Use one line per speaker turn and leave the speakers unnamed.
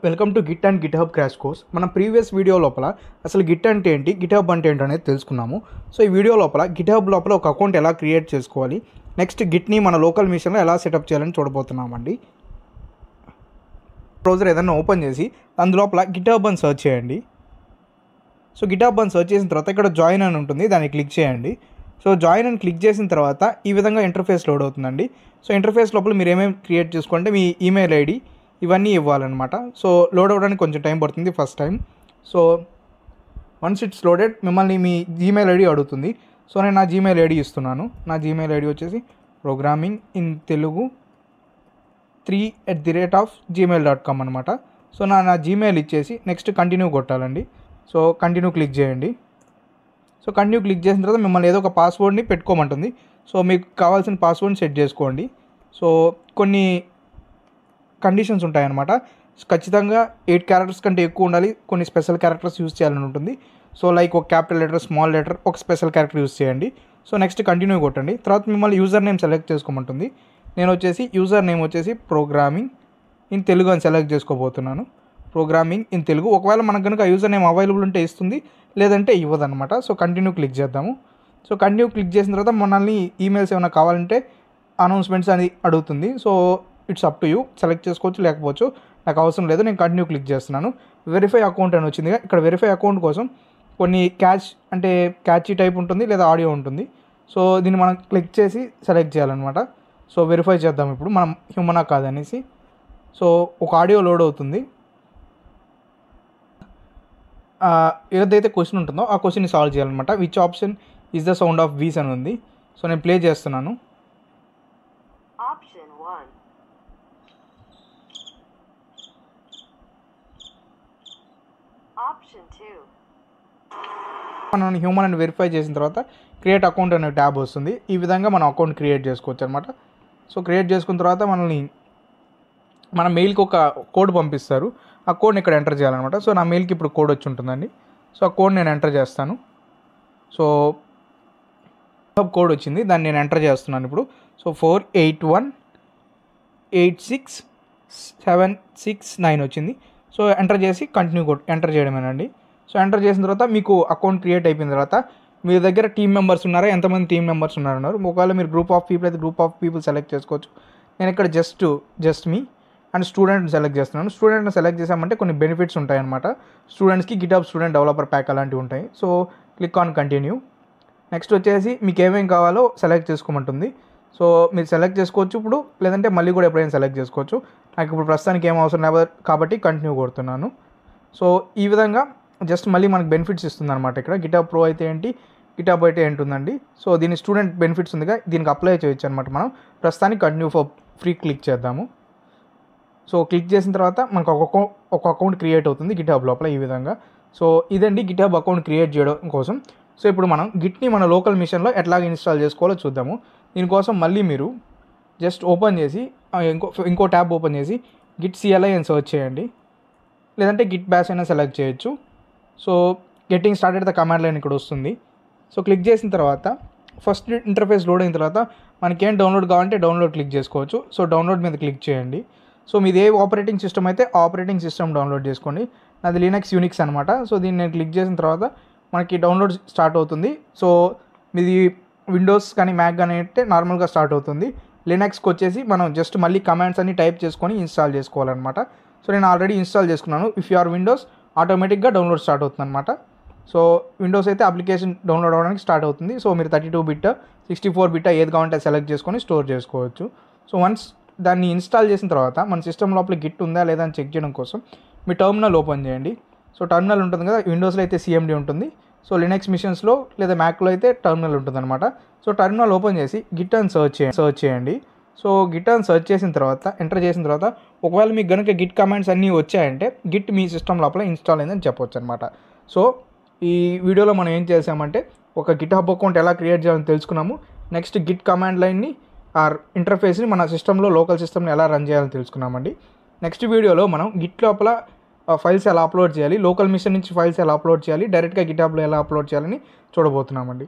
Welcome to Git and GitHub crash course. మనం previous video లోపల అసలు గిట్ అంటే ఏంటి, గిట్హబ్ అంటే ఏంటి అనేది తెలుసుకున్నాము. సో ఈ వీడియో లోపల గిట్హబ్ లోపల ఒక అకౌంట్ ఎలా క్రియేట్ చేసుకోవాలి, నెక్స్ట్ గిట్ని మన లోకల్ మిషన్లో ఎలా సెటప్ చేయాలని చూడబోతున్నామండి. బ్రౌజర్ ఏదైనా ఓపెన్ చేసి అందులోపల గిట్హబ్ అని సెర్చ్ చేయండి. సో గిట్హబ్ అని సెర్చ్ చేసిన తర్వాత ఇక్కడ జాయిన్ అని ఉంటుంది, దాన్ని క్లిక్ చేయండి. సో జాయిన్ అని క్లిక్ చేసిన తర్వాత ఈ విధంగా ఇంటర్ఫేస్ లోడ్ అవుతుందండి. సో ఇంటర్ఫేస్ లోపల మీరు ఏమేమి క్రియేట్ చేసుకుంటే మీ ఈమెయిల్ ఐడి ఇవన్నీ ఇవ్వాలన్నమాట. సో లోడ్ అవ్వడానికి కొంచెం టైం పడుతుంది first time. So once it's loaded మిమ్మల్ని మీ జీమెయిల్ ఐడి అడుగుతుంది. సో నేను నా జీమెయిల్ ఐడి ఇస్తున్నాను. నా జీమెయిల్ ఐడి వచ్చేసి programming3@gmail.com అనమాట. సో నా జీమెయిల్ ఇచ్చేసి నెక్స్ట్ కంటిన్యూ కొట్టాలండి. సో కంటిన్యూ క్లిక్ చేయండి. సో కంటిన్యూ క్లిక్ చేసిన తర్వాత మిమ్మల్ని ఏదో ఒక పాస్వర్డ్ని పెట్టుకోమంటుంది. సో మీకు కావాల్సిన పాస్వర్డ్ని సెట్ చేసుకోండి. సో కొన్ని కండిషన్స్ ఉంటాయన్నమాట. ఖచ్చితంగా 8 క్యారెక్టర్స్ కంటే ఎక్కువ ఉండాలి, కొన్ని స్పెషల్ క్యారెక్టర్స్ యూస్ చేయాలని ఉంటుంది. సో లైక్ ఒక క్యాపిటల్ లెటర్, స్మాల్ లెటర్, ఒక స్పెషల్ క్యారెక్టర్ యూస్ చేయండి. సో నెక్స్ట్ కంటిన్యూ కొట్టండి. తర్వాత మిమ్మల్ని యూజర్ నేమ్ సెలెక్ట్ చేసుకోమంటుంది. నేను వచ్చేసి యూజర్ నేమ్ వచ్చేసి ప్రోగ్రామింగ్ ఇన్ తెలుగు అని సెలెక్ట్ చేసుకోబోతున్నాను. Programming in Telugu. ఒకవేళ మనకు కనుక యూజర్ నేమ్ అవైలబుల్ ఉంటే ఇస్తుంది, లేదంటే ఇవ్వదన్నమాట. సో కంటిన్యూ క్లిక్ చేద్దాము. సో కంటిన్యూ క్లిక్ చేసిన తర్వాత మనల్ని ఈమెయిల్స్ ఏమైనా కావాలంటే అనౌన్స్మెంట్స్ అని అడుగుతుంది. So it's up to you, select చేసుకోవచ్చు లేకపోవచ్చు, నాకు అవసరం లేదు, నేను కంటిన్యూ క్లిక్ చేస్తున్నాను. వెరిఫై అకౌంట్ అని వచ్చింది. ఇక్కడ వెరిఫై అకౌంట్ కోసం కొన్ని క్యాచీ టైప్ ఉంటుంది లేదా ఆడియో ఉంటుంది. సో దీన్ని మనం క్లిక్ చేసి సెలెక్ట్ చేయాలన్నమాట. సో వెరిఫై చేద్దాం ఇప్పుడు మనం హ్యూమనా కాదనేసి. సో ఒక ఆడియో లోడ్ అవుతుంది. ఏదైతే క్వశ్చన్ ఉంటుందో ఆ క్వశ్చన్ని సాల్వ్ చేయాలన్నమాట. Which option is the sound of వీస్ అని ఉంది. సో నేను ప్లే చేస్తున్నాను. మనం హ్యూమన్ అని వెరిఫై చేసిన తర్వాత క్రియేట్ అకౌంట్ అనే ట్యాబ్ వస్తుంది. ఈ విధంగా మనం అకౌంట్ క్రియేట్ చేసుకోవచ్చు అనమాట. సో క్రియేట్ చేసుకున్న తర్వాత మన మెయిల్కి ఒక కోడ్ పంపిస్తారు. ఆ కోడ్ని ఇక్కడ ఎంటర్ చేయాలన్నమాట. సో నా మెయిల్కి ఇప్పుడు కోడ్ వచ్చి ఉంటుందండి. సో ఆ కోడ్ నేను ఎంటర్ చేస్తాను. సో కోడ్ వచ్చింది, దాన్ని నేను ఎంటర్ చేస్తున్నాను ఇప్పుడు. సో 48186769 వచ్చింది. సో ఎంటర్ చేసి కంటిన్యూ ఎంటర్ చేయడమేనండి. సో ఎంటర్ చేసిన తర్వాత మీకు అకౌంట్ క్రియేట్ అయిపోయిన తర్వాత మీ దగ్గర టీమ్ మెంబర్స్ ఉన్నారా, ఎంతమంది టీమ్ మెంబర్స్ ఉన్నారన్నారు. ఒకవేళ మీరు గ్రూప్ ఆఫ్ పీపుల్ అయితే గ్రూప్ ఆఫ్ పీపుల్ సెలెక్ట్ చేసుకోవచ్చు. నేను ఇక్కడ జస్ట్ మీ అండ్ స్టూడెంట్ని సెలెక్ట్ చేస్తున్నాను. స్టూడెంట్ని సెలెక్ట్ చేసామంటే కొన్ని బెనిఫిట్స్ ఉంటాయన్నమాట. స్టూడెంట్స్కి గిట్హబ్ స్టూడెంట్ డెవలపర్ ప్యాక్ అలాంటివి ఉంటాయి. So click on continue. Next వచ్చేసి మీకు ఏమేమి కావాలో సెలెక్ట్ చేసుకోమంటుంది. సో మీరు సెలెక్ట్ చేసుకోవచ్చు ఇప్పుడు, లేదంటే మళ్ళీ కూడా ఎప్పుడైనా సెలెక్ట్ చేసుకోవచ్చు. నాకు ఇప్పుడు ప్రస్తుతానికి ఏం అవసరం లేదు కాబట్టి కంటిన్యూ కొడుతున్నాను. సో ఈ విధంగా జస్ట్ మళ్ళీ మనకు బెనిఫిట్స్ ఇస్తుంది అనమాట. ఇక్కడ గిట్హబ్ ప్రో అయితే ఏంటి, గిట్హబ్ అయితే ఏంటుందండి. సో దీని స్టూడెంట్ బెనిఫిట్స్ ఉందిగా, దీనికి అప్లై చేయొచ్చు అనమాట. మనం ప్రస్తుతానికి కంటిన్యూ ఫర్ ఫ్రీ క్లిక్ చేద్దాము. సో క్లిక్ చేసిన తర్వాత మనకు ఒక అకౌంట్ క్రియేట్ అవుతుంది గిట్హబ్ లోపల ఈ విధంగా. సో ఇదండి గిట్హబ్ అకౌంట్ క్రియేట్ చేయడం కోసం. సో ఇప్పుడు మనం గిట్ని మన లోకల్ మిషన్లో ఎట్లాగ ఇన్స్టాల్ చేసుకోవాలో చూద్దాము. దీనికోసం మళ్ళీ మీరు జస్ట్ ఓపెన్ చేసి ఇంకో ట్యాబ్ ఓపెన్ చేసి గిట్ CLI అని సెర్చ్ చేయండి, లేదంటే గిట్ బ్యాష్ అయినా సెలెక్ట్ చేయొచ్చు. So getting started the command line ఇక్కడ వస్తుంది. సో క్లిక్ చేసిన తర్వాత ఫస్ట్ ఇంటర్ఫేస్ లోడ్ అయిన తర్వాత మనకేం డౌన్లోడ్ కావాలంటే డౌన్లోడ్ క్లిక్ చేసుకోవచ్చు. సో డౌన్లోడ్ మీద క్లిక్ చేయండి. సో మీది ఏ ఆపరేటింగ్ సిస్టమ్ అయితే ఆపరేటింగ్ సిస్టమ్ డౌన్లోడ్ చేసుకోండి. నాది లినక్స్ యూనిక్స్ అనమాట. సో దీన్ని నేను క్లిక్ చేసిన తర్వాత మనకి డౌన్లోడ్ స్టార్ట్ అవుతుంది. సో మీది విండోస్ కానీ మ్యాక్ కానీ అయితే నార్మల్గా స్టార్ట్ అవుతుంది. లినక్స్కి వచ్చేసి మనం జస్ట్ మళ్ళీ కమాండ్స్ అన్ని టైప్ చేసుకొని ఇన్స్టాల్ చేసుకోవాలన్నమాట. సో నేను ఆల్రెడీ ఇన్స్టాల్ చేసుకున్నాను. ఇఫ్ యు ఆర్ విండోస్ ఆటోమేటిక్గా డౌన్లోడ్ స్టార్ట్ అవుతుంది అనమాట. సో విండోస్ అయితే అప్లికేషన్ డౌన్లోడ్ అవ్వడానికి స్టార్ట్ అవుతుంది. సో మీరు 32 బిట్ 64 బిట్ ఏది కావాలంటే సెలెక్ట్ చేసుకొని స్టోర్ చేసుకోవచ్చు. సో వన్స్ దాన్ని ఇన్స్టాల్ చేసిన తర్వాత మన సిస్టమ్ లోపల గిట్ ఉందా లేదా అని చెక్ చేయడం కోసం మీ టర్మినల్ ఓపెన్ చేయండి. సో టర్మినల్ ఉంటుంది కదా, విండోస్లో అయితే CMD ఉంటుంది. సో లినక్స్ మిషన్స్లో లేదా మ్యాక్లో అయితే టర్మినల్ ఉంటుంది అనమాట. సో టర్మినల్ ఓపెన్ చేసి గిట్ అని సెర్చ్ చేయండి. సో గిట్ అని సెర్చ్ చేసిన తర్వాత ఎంటర్ చేసిన తర్వాత ఒకవేళ మీకు కనుక గిట్ కమాండ్స్ అన్నీ వచ్చాయంటే గిట్ మీ సిస్టమ్ లోపల ఇన్స్టాల్ అయిందని చెప్పవచ్చు అనమాట. సో ఈ వీడియోలో మనం ఏం చేసామంటే ఒక గిట్హబ్ అకౌంట్ ఎలా క్రియేట్ చేయాలని తెలుసుకున్నాము. నెక్స్ట్ గిట్ కమాండ్ లైన్ని ఇంటర్ఫేస్ని మన సిస్టంలో లోకల్ సిస్టమ్ని ఎలా రన్ చేయాలని తెలుసుకున్నామండి. నెక్స్ట్ వీడియోలో మనం గిట్ లోపల ఫైల్స్ ఎలా అప్లోడ్ చేయాలి, లోకల్ మిషన్ నుంచి ఫైల్స్ ఎలా అప్లోడ్ చేయాలి, డైరెక్ట్గా గిట్హబ్లో ఎలా అప్లోడ్ చేయాలని చూడబోతున్నామండి.